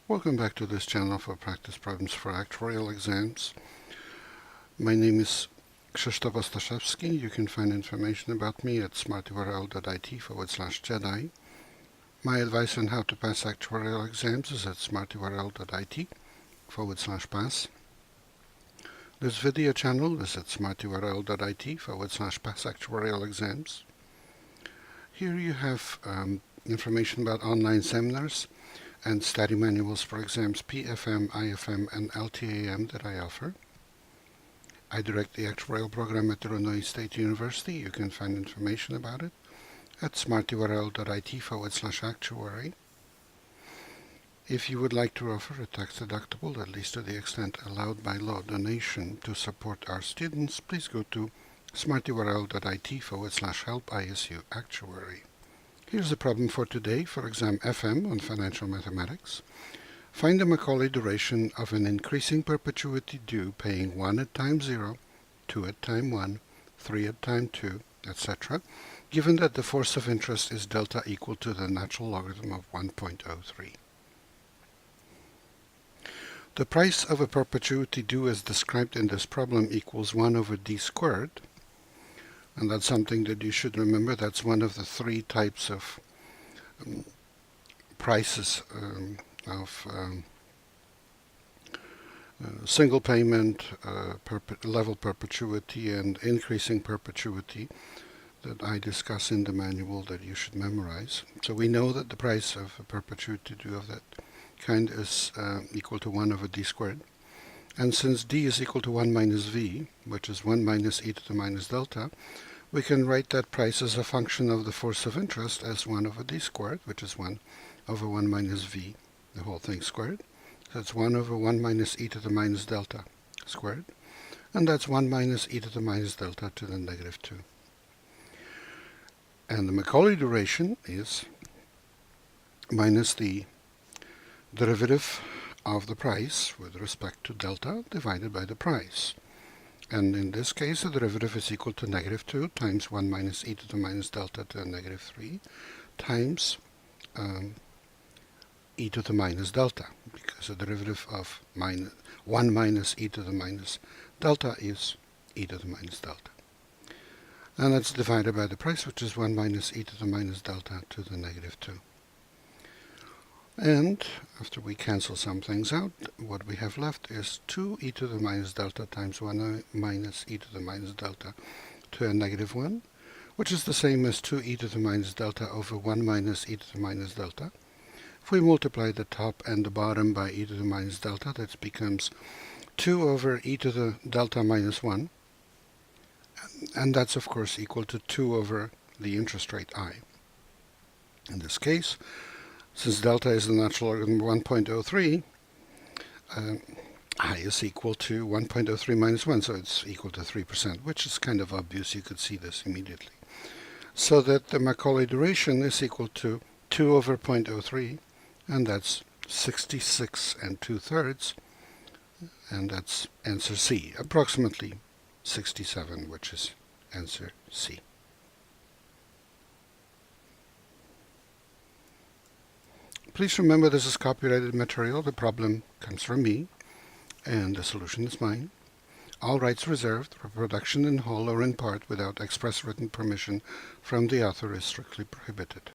Welcome back to this channel for practice problems for actuarial exams. My name is Krzysztof Ostaszewski. You can find information about me at smartyurl.it/Jedi. My advice on how to pass actuarial exams is at smartyurl.it/pass. This video channel is at smartyurl.it/pass actuarial exams. Here you have information about online seminars and study manuals for exams PFM, IFM, and LTAM that I offer. I direct the actuarial program at Illinois State University. You can find information about it at smartyurl.it/actuary. If you would like to offer a tax-deductible, at least to the extent allowed by law, donation to support our students, please go to smartyurl.it/help-ISU-actuary. Here's the problem for today for exam FM on financial mathematics. Find the Macaulay duration of an increasing perpetuity due paying 1 at time 0, 2 at time 1, 3 at time 2, etc., given that the force of interest is delta equal to the natural logarithm of 1.03. The price of a perpetuity due as described in this problem equals 1 over d squared. And that's something that you should remember. That's one of the three types of prices of single payment, level perpetuity, and increasing perpetuity that I discuss in the manual that you should memorize. So we know that the price of a perpetuity due of that kind is equal to 1 over d squared. And since d is equal to 1 minus v, which is 1 minus e to the minus delta, we can write that price as a function of the force of interest as 1 over d squared, which is 1 over 1 minus v, the whole thing squared. So it's 1 over 1 minus e to the minus delta squared. And that's 1 minus e to the minus delta to the negative 2. And the Macaulay duration is minus the derivative of the price with respect to delta divided by the price. And in this case, the derivative is equal to negative 2 times 1 minus e to the minus delta to the negative 3 times e to the minus delta, because the derivative of 1 minus e to the minus delta is e to the minus delta. And that's divided by the price, which is 1 minus e to the minus delta to the negative 2. And after we cancel some things out, what we have left is 2 e to the minus delta times 1 minus e to the minus delta to a negative 1, which is the same as 2 e to the minus delta over 1 minus e to the minus delta. If we multiply the top and the bottom by e to the minus delta, that becomes 2 over e to the delta minus 1. And that's, of course, equal to 2 over the interest rate I. In this case, since delta is the natural logarithm of 1.03, I is equal to 1.03 minus 1, so it's equal to 3%, which is kind of obvious. You could see this immediately. So that the Macaulay duration is equal to 2 over 0.03, and that's 66 2/3, and that's answer C, approximately 67, which is answer C. Please remember this is copyrighted material. The problem comes from me, and the solution is mine. All rights reserved. Reproduction in whole or in part without express written permission from the author is strictly prohibited.